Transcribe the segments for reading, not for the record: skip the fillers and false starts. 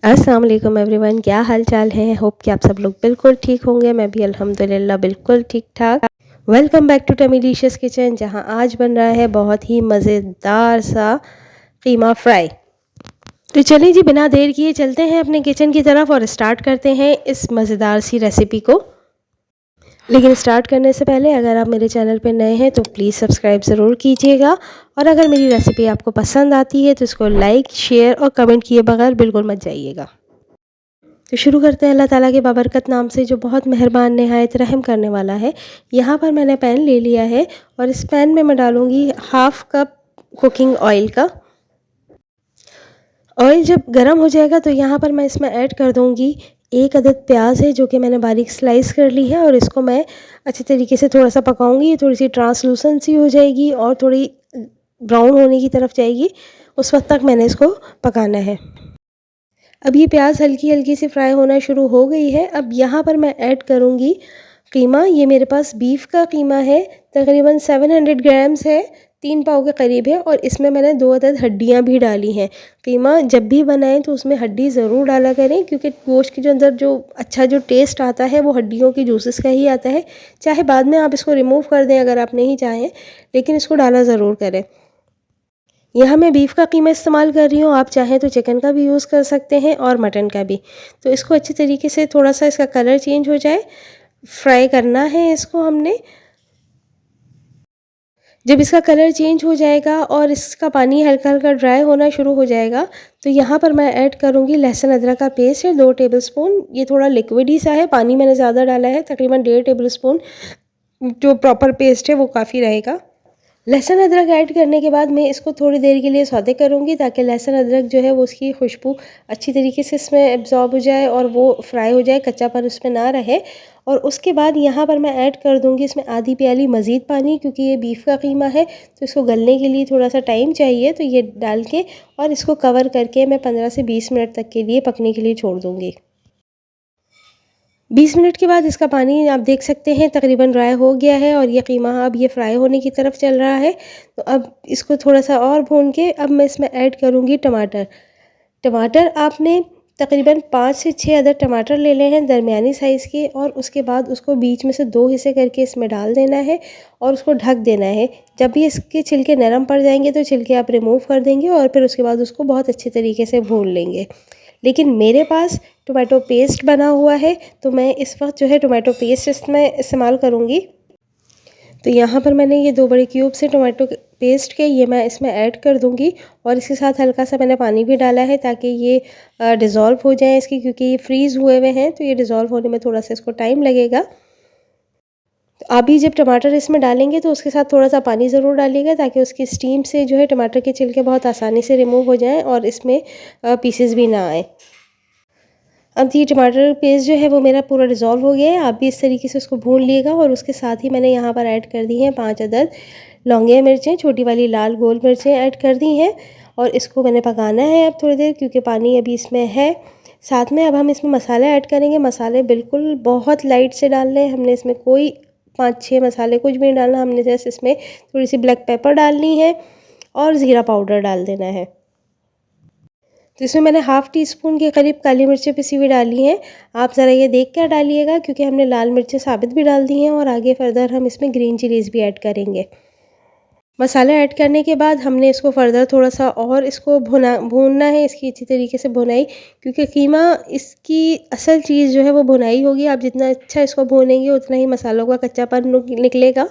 अस्सलाम वालेकुम एवरीवन, क्या हाल चाल है। होप कि आप सब लोग बिल्कुल ठीक होंगे। मैं भी अल्हम्दुलिल्लाह बिल्कुल ठीक ठाक। वेलकम बैक टू टमीलिशियस किचन, जहां आज बन रहा है बहुत ही मज़ेदार सा कीमा फ्राई। तो चलिए जी, बिना देर किए चलते हैं अपने किचन की तरफ और स्टार्ट करते हैं इस मज़ेदार सी रेसिपी को। लेकिन स्टार्ट करने से पहले अगर आप मेरे चैनल पे नए हैं तो प्लीज़ सब्सक्राइब ज़रूर कीजिएगा, और अगर मेरी रेसिपी आपको पसंद आती है तो इसको लाइक, शेयर और कमेंट किए बगैर बिल्कुल मत जाइएगा। तो शुरू करते हैं अल्लाह ताला के बाबरकत नाम से, जो बहुत मेहरबान नहायत रहम करने वाला है। यहाँ पर मैंने पैन ले लिया है और इस पैन में मैं डालूँगी हाफ़ कप कुकिंग ऑयल का। ऑयल जब गर्म हो जाएगा तो यहाँ पर मैं इसमें ऐड कर दूँगी 1 अदद प्याज है, जो कि मैंने बारीक स्लाइस कर ली है, और इसको मैं अच्छे तरीके से थोड़ा सा पकाऊँगी। ये थोड़ी सी ट्रांसलूसेंट सी हो जाएगी और थोड़ी ब्राउन होने की तरफ जाएगी, उस वक्त तक मैंने इसको पकाना है। अब ये प्याज हल्की हल्की सी फ्राई होना शुरू हो गई है। अब यहाँ पर मैं ऐड करूँगी कीमा। ये मेरे पास बीफ का कीमा है, तकरीबन 700 ग्राम्स है, 3 पाव के करीब है, और इसमें मैंने 2 अदद हड्डियाँ भी डाली हैं। कीमा जब भी बनाएं तो उसमें हड्डी ज़रूर डाला करें, क्योंकि गोश्त के जो अंदर जो अच्छा जो टेस्ट आता है वो हड्डियों की जूसेस का ही आता है। चाहे बाद में आप इसको रिमूव कर दें अगर आप नहीं चाहें, लेकिन इसको डाला ज़रूर करें। यहाँ मैं बीफ का कीमा इस्तेमाल कर रही हूँ, आप चाहें तो चिकन का भी यूज़ कर सकते हैं और मटन का भी। तो इसको अच्छी तरीके से थोड़ा सा इसका कलर चेंज हो जाए, फ्राई करना है इसको हमने। जब इसका कलर चेंज हो जाएगा और इसका पानी हल्का हल्का ड्राई होना शुरू हो जाएगा, तो यहाँ पर मैं ऐड करूँगी लहसुन अदरक का पेस्ट है 2 टेबलस्पून। ये थोड़ा लिक्विड ही सा है, पानी मैंने ज़्यादा डाला है, तकरीबन 1.5 टेबलस्पून। जो प्रॉपर पेस्ट है वो काफ़ी रहेगा। लहसुन अदरक ऐड करने के बाद मैं इसको थोड़ी देर के लिए सौते करूँगी, ताकि लहसुन अदरक जो है वो उसकी खुशबू अच्छी तरीके से इसमें एब्जॉर्ब हो जाए और वो फ्राई हो जाए, कच्चापन उसमें ना रहे। और उसके बाद यहाँ पर मैं ऐड कर दूँगी इसमें आधी प्याली मज़ीद पानी, क्योंकि ये बीफ का कीमा है तो इसको गलने के लिए थोड़ा सा टाइम चाहिए। तो ये डाल के और इसको कवर करके मैं 15 से 20 मिनट तक के लिए पकने के लिए छोड़ दूँगी। 20 मिनट के बाद इसका पानी आप देख सकते हैं तकरीबन ड्राई हो गया है, और ये कीमा अब ये फ्राई होने की तरफ चल रहा है। तो अब इसको थोड़ा सा और भून के अब मैं इसमें ऐड करूँगी टमाटर। टमाटर आपने तकरीबन 5 से 6 अदद टमाटर ले लें हैं दरमियानी साइज़ के, और उसके बाद उसको बीच में से 2 हिस्से करके इसमें डाल देना है और उसको ढक देना है। जब भी इसके छिलके नरम पड़ जाएंगे तो छिलके आप रिमूव कर देंगे, और फिर उसके बाद उसको बहुत अच्छे तरीके से भून लेंगे। लेकिन मेरे पास टोमेटो पेस्ट बना हुआ है, तो मैं इस वक्त जो है टोमेटो पेस्ट इसमें इस्तेमाल करूँगी। तो यहाँ पर मैंने ये 2 बड़े क्यूब से टोमेटो पेस्ट के ये मैं इसमें ऐड कर दूँगी, और इसके साथ हल्का सा मैंने पानी भी डाला है ताकि ये डिज़ोल्व हो जाए इसकी, क्योंकि ये फ्रीज़ हुए हुए हैं तो ये डिज़ोल्व होने में थोड़ा सा इसको टाइम लगेगा। तो अभी जब टमाटर इसमें डालेंगे तो उसके साथ थोड़ा सा पानी ज़रूर डालिएगा, ताकि उसकी स्टीम से जो है टमाटर के छिलके बहुत आसानी से रिमूव हो जाएँ और इसमें पीसेस भी ना आए। अब ये टमाटर पेस्ट जो है वो मेरा पूरा डिज़ोल्व हो गया है। आप भी इस तरीके से उसको भून लिएगा, और उसके साथ ही मैंने यहाँ पर ऐड कर दी हैं 5 अदद लौंगिया मिर्चें, छोटी वाली लाल गोल मिर्चें ऐड कर दी हैं, और इसको मैंने पकाना है अब थोड़ी देर, क्योंकि पानी अभी इसमें है। साथ में अब हम इसमें मसाले ऐड करेंगे। मसाले बिल्कुल बहुत लाइट से डालने हैं हमने, इसमें कोई 5-6 मसाले कुछ भी नहीं डालना हमने। जैसे इसमें थोड़ी सी ब्लैक पेपर डालनी है और ज़ीरा पाउडर डाल देना है। तो इसमें मैंने हाफ़ टी स्पून के करीब काली मिर्चें पिसी हुई डाली हैं। आप ज़रा ये देख कर डालिएगा, क्योंकि हमने लाल मिर्चें साबित भी डाल दी हैं, और आगे फर्दर हम इसमें ग्रीन चिलीज़ भी ऐड करेंगे। मसाला ऐड करने के बाद हमने इसको फर्दर थोड़ा सा और इसको भूनना है, इसकी अच्छी तरीके से भुनाई, क्योंकि कीमा इसकी असल चीज़ जो है वो भुनाई होगी। आप जितना अच्छा इसको भूनेंगे उतना ही मसालों का कच्चापन निकलेगा।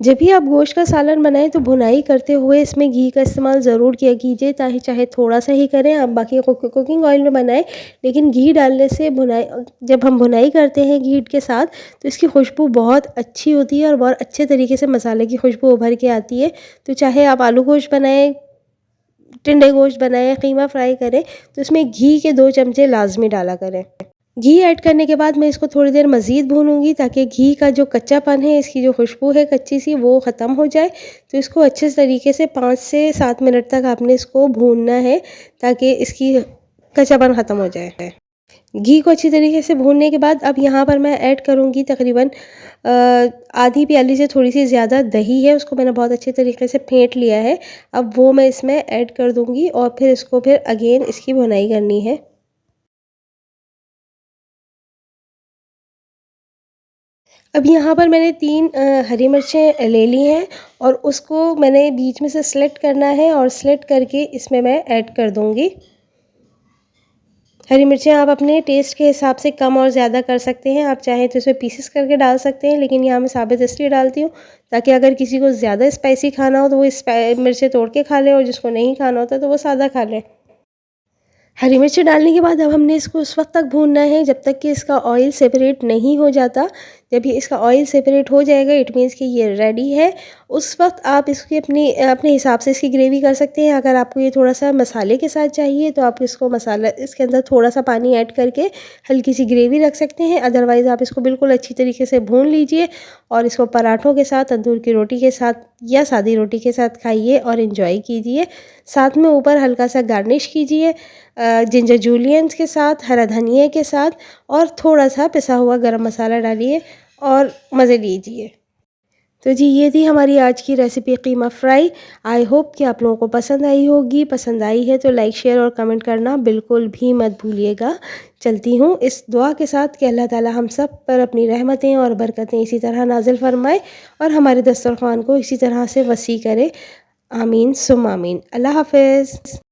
जब भी आप गोश्त का सालन बनाएं तो भुनाई करते हुए इसमें घी का इस्तेमाल ज़रूर किया कीजिए, चाहे थोड़ा सा ही करें आप, बाकी कुकिंग ऑयल में बनाएं, लेकिन घी डालने से भुनाई, जब हम भुनाई करते हैं घी के साथ, तो इसकी खुशबू बहुत अच्छी होती है और बहुत अच्छे तरीके से मसाले की खुशबू उभर के आती है। तो चाहे आप आलू गोश्त बनाएं, टिंडे गोश्त बनाएं, कीमा फ्राई करें, तो इसमें घी के 2 चमचे लाजमी डाला करें। घी ऐड करने के बाद मैं इसको थोड़ी देर मज़ीद भूनूंगी, ताकि घी का जो कच्चापन है, इसकी जो खुशबू है कच्ची सी, वो ख़त्म हो जाए। तो इसको अच्छे तरीके से 5 से 7 मिनट तक आपने इसको भूनना है, ताकि इसकी कच्चापन ख़त्म हो जाए। घी को अच्छी तरीके से भूनने के बाद अब यहाँ पर मैं ऐड करूँगी तकरीबन आधी प्याली से थोड़ी-सी ज़्यादा दही है, उसको मैंने बहुत अच्छे तरीके से फेंट लिया है। अब वो मैं इसमें ऐड कर दूँगी और फिर इसको फिर अगेन इसकी भुनाई करनी है। अब यहाँ पर मैंने 3 हरी मिर्चें ले ली हैं और उसको मैंने बीच में से स्लिट करना है और स्लिट करके इसमें मैं ऐड कर दूँगी। हरी मिर्चें आप अपने टेस्ट के हिसाब से कम और ज़्यादा कर सकते हैं। आप चाहें तो इसमें पीसेस करके डाल सकते हैं, लेकिन यहाँ मैं साबित इसलिए डालती हूँ ताकि अगर किसी को ज़्यादा स्पाइसी खाना हो तो वो मिर्चें तोड़ के खा लें और जिसको नहीं खाना होता तो वो सादा खा लें। हरी मिर्ची डालने के बाद अब हमने इसको उस वक़्त तक भूनना है जब तक कि इसका ऑयल सेपरेट नहीं हो जाता। जब ये इसका ऑयल सेपरेट हो जाएगा इट मीन्स कि ये रेडी है। उस वक़्त आप इसकी अपने हिसाब से इसकी ग्रेवी कर सकते हैं। अगर आपको ये थोड़ा-सा मसाले के साथ चाहिए तो आप इसको मसाला इसके अंदर थोड़ा-सा पानी ऐड करके हल्की-सी ग्रेवी रख सकते हैं। अदरवाइज़ आप इसको बिल्कुल अच्छी तरीके से भून लीजिए और इसको पराठों के साथ, तंदूर की रोटी के साथ या सादी रोटी के साथ खाइए और एन्जॉय कीजिए। साथ में ऊपर हल्का-सा गार्निश कीजिए जिंजर जूलियंस के साथ, हरा धनिया के साथ और थोड़ा-सा पिसा हुआ गरम मसाला डालिए और मज़े लीजिए। तो जी ये थी हमारी आज की recipe keema fry. I hope कि आप लोगों को पसंद आई होगी। पसंद आई है तो लाइक, शेयर और कमेंट करना बिल्कुल भी मत भूलिएगा। चलती हूँ इस दुआ के साथ कि अल्लाह ताला हम सब पर अपनी रहमतें और बरकतें इसी तरह नाज़िल फ़रमाए और हमारे दस्तरख़्वान को इसी तरह से वसी करे। आमीन सुम्मा आमीन। अल्लाह हाफ़िज़।